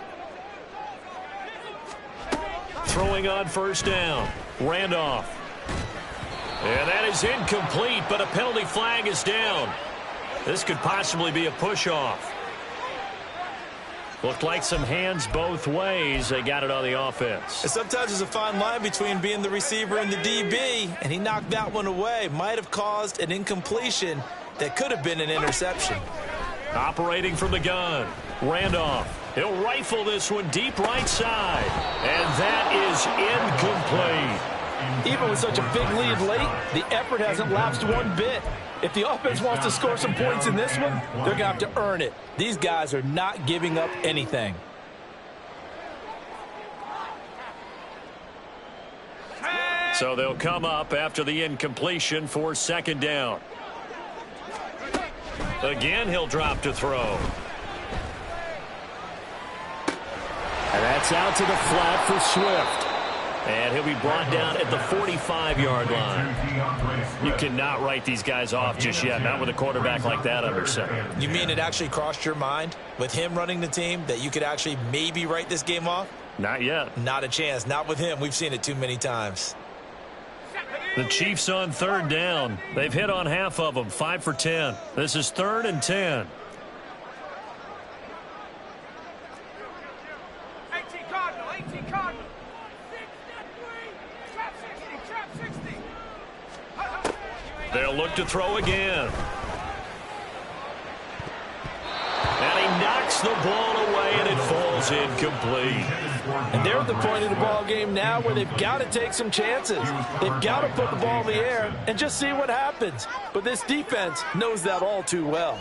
Speaker 1: Throwing on first down. Randolph. And that is incomplete, but a penalty flag is down. This could possibly be a push-off. Looked like some hands both ways. They got it on the offense.
Speaker 2: And sometimes there's a fine line between being the receiver and the DB, and he knocked that one away. Might have caused an incompletion that could have been an interception.
Speaker 1: Operating from the gun. Randolph. He'll rifle this one deep right side. And that is incomplete.
Speaker 2: Even with such a big lead late, the effort hasn't lapsed one bit. If the offense wants to score some points in this one, they're going to have to earn it. These guys are not giving up anything.
Speaker 1: So they'll come up after the incompletion for second down. Again, he'll drop to throw.
Speaker 5: And that's out to the flat for Swift.
Speaker 1: And he'll be brought down at the 45-yard line. You cannot write these guys off just yet, not with a quarterback like that under center.
Speaker 2: You mean it actually crossed your mind with him running the team that you could actually maybe write this game off?
Speaker 1: Not yet.
Speaker 2: Not a chance. Not with him. We've seen it too many times.
Speaker 1: The Chiefs on third down. They've hit on half of them, 5 for 10. This is 3rd and 10. They'll look to throw again. And he knocks the ball away, and it falls incomplete.
Speaker 2: And they're at the point of the ball game now where they've got to take some chances. They've got to put the ball in the air and just see what happens. But this defense knows that all too well.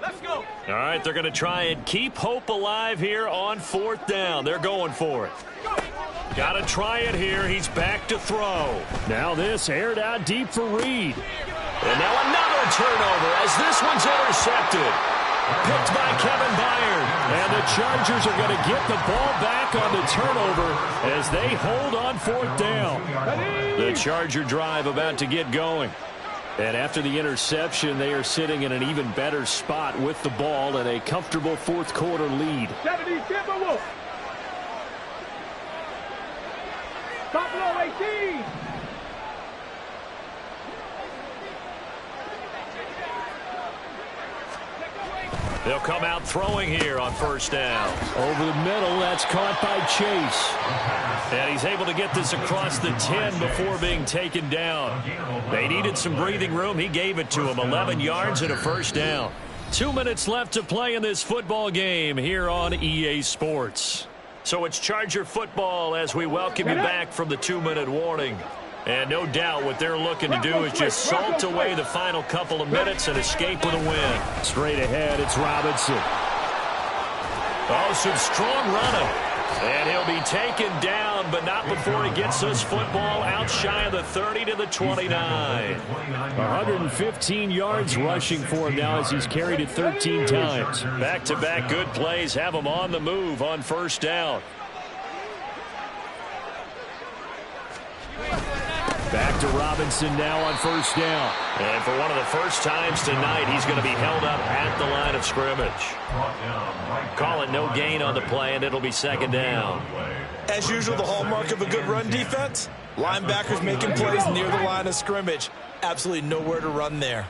Speaker 4: Let's go.
Speaker 1: All right, they're going to try and keep hope alive here on 4th down. They're going for it. Got to try it here. He's back to throw.
Speaker 5: Now this aired out deep for Reed.
Speaker 1: And now another turnover as this one's intercepted. Picked by Kevin Byard.
Speaker 5: And the Chargers are going to get the ball back on the turnover as they hold on 4th down.
Speaker 1: The Charger drive about to get going.
Speaker 5: And after the interception, they are sitting in an even better spot with the ball and a comfortable fourth quarter lead.
Speaker 4: 70 Timberwolves. Top low 18.
Speaker 1: They'll come out throwing here on first down.
Speaker 5: Over the middle, that's caught by Chase.
Speaker 1: And he's able to get this across the 10 before being taken down. They needed some breathing room. He gave it to him. 11 yards and a first down. 2 minutes left to play in this football game here on EA Sports. So it's Charger football as we welcome you back from the 2-minute warning. And no doubt what they're looking to do is just salt away the final couple of minutes and escape with a win.
Speaker 5: Straight ahead, it's Robinson.
Speaker 1: Oh, some strong running. And he'll be taken down, but not before he gets this football out shy of the 30 to the 29.
Speaker 5: 115 yards rushing for him now as he's carried it 13 times.
Speaker 1: Back-to-back good plays have him on the move on first down.
Speaker 5: Back to Robinson now on first down.
Speaker 1: And for one of the first times tonight, he's going to be held up at the line of scrimmage. Call it no gain on the play, and it'll be second down.
Speaker 2: As usual, the hallmark of a good run defense, linebackers making plays near the line of scrimmage. Absolutely nowhere to run there.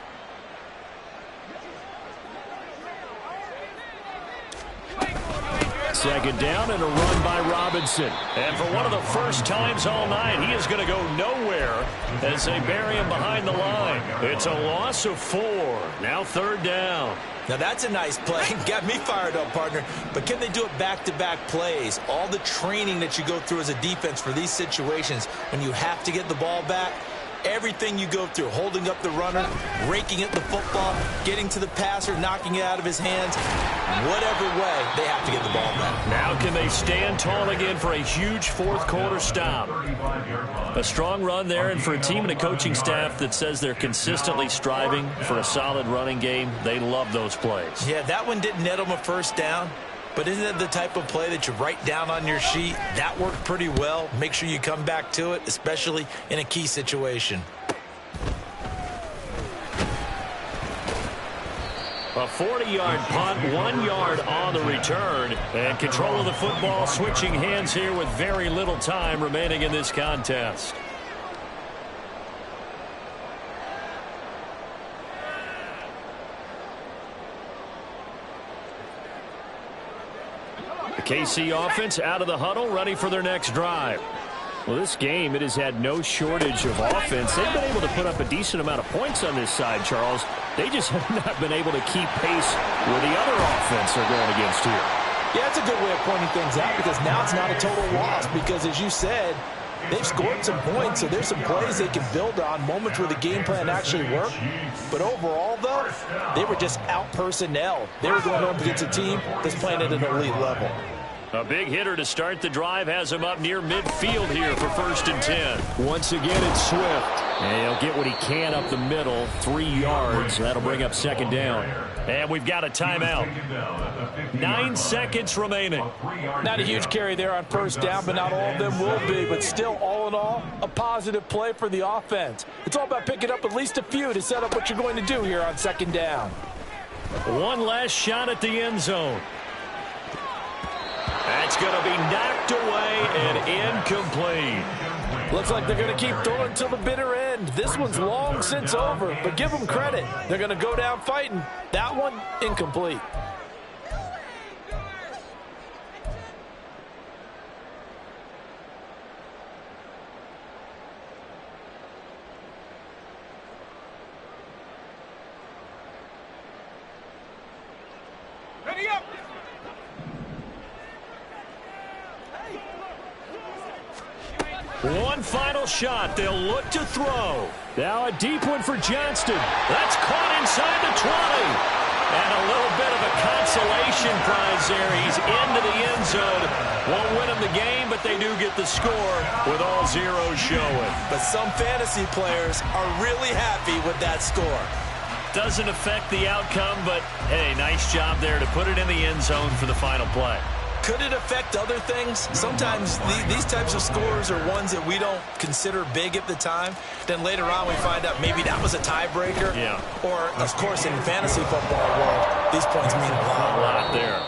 Speaker 5: second down and a run by Robinson.
Speaker 1: And for one of the first times all night, he is going to go nowhere as they bury him behind the line. It's a loss of 4. Now third down.
Speaker 2: Now that's a nice play. Got me fired up, partner. But can they do it back-to-back plays? All the training that you go through as a defense for these situations when you have to get the ball back, everything you go through, holding up the runner, raking at the football, getting to the passer, knocking it out of his hands, whatever way, they have to get the ball back.
Speaker 1: Now can they stand tall again for a huge fourth-quarter stop? A strong run there, and for a team and a coaching staff that says they're consistently striving for a solid running game, they love those plays.
Speaker 2: Yeah, that one didn't net them a first down. But isn't it the type of play that you write down on your sheet? That worked pretty well. Make sure you come back to it, especially in a key situation.
Speaker 1: A 40-yard punt, 1 yard on the return. And control of the football, switching hands here with very little time remaining in this contest. The KC offense out of the huddle, ready for their next drive.
Speaker 5: Well, this game, it has had no shortage of offense. They've been able to put up a decent amount of points on this side, Charles. They just have not been able to keep pace with the other offense they're going against here.
Speaker 2: Yeah, that's a good way of pointing things out because now it's not a total loss because, as you said, they've scored some points, so there's some plays they can build on, moments where the game plan actually worked. But overall, though, they were just out-personnel. They were going up against a team that's playing at an elite level.
Speaker 1: A big hitter to start the drive has him up near midfield here for 1st and 10.
Speaker 5: Once again, it's Swift. And he'll get what he can up the middle, 3 yards. That'll bring up second down.
Speaker 1: And we've got a timeout. 9 seconds remaining.
Speaker 2: Not a huge carry there on first down, but not all of them will be. But still, all in all, a positive play for the offense. It's all about picking up at least a few to set up what you're going to do here on second down.
Speaker 1: One last shot at the end zone. That's going to be knocked away and incomplete.
Speaker 2: Looks like they're going to keep throwing till the bitter end. This one's long since over, but give them credit. They're going to go down fighting. That one, incomplete.
Speaker 4: Ready up.
Speaker 1: One final shot. They'll look to throw.
Speaker 5: Now a deep one for Johnston.
Speaker 1: That's caught inside the 20. And a little bit of a consolation prize there. He's into the end zone. Won't win them the game, but they do get the score with all zeros showing.
Speaker 2: But some fantasy players are really happy with that score.
Speaker 1: Doesn't affect the outcome, but, hey, nice job there to put it in the end zone for the final play.
Speaker 2: Could it affect other things? Sometimes these types of scores are ones that we don't consider big at the time. Then later on we find out maybe that was a tiebreaker.
Speaker 1: Yeah.
Speaker 2: Or, of course, in fantasy football world, these points mean a lot.
Speaker 1: A lot there.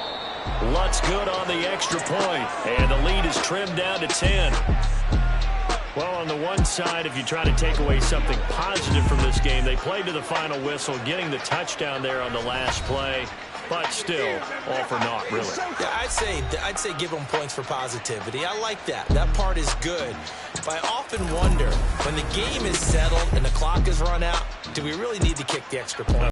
Speaker 1: Lutz good on the extra point, and the lead is trimmed down to 10. Well, on the one side, if you try to take away something positive from this game, they played to the final whistle, getting the touchdown there on the last play. But still, all for naught, really.
Speaker 2: Yeah, I'd say give them points for positivity. I like that. That part is good. But I often wonder, when the game is settled and the clock is run out, do we really need to kick the extra point?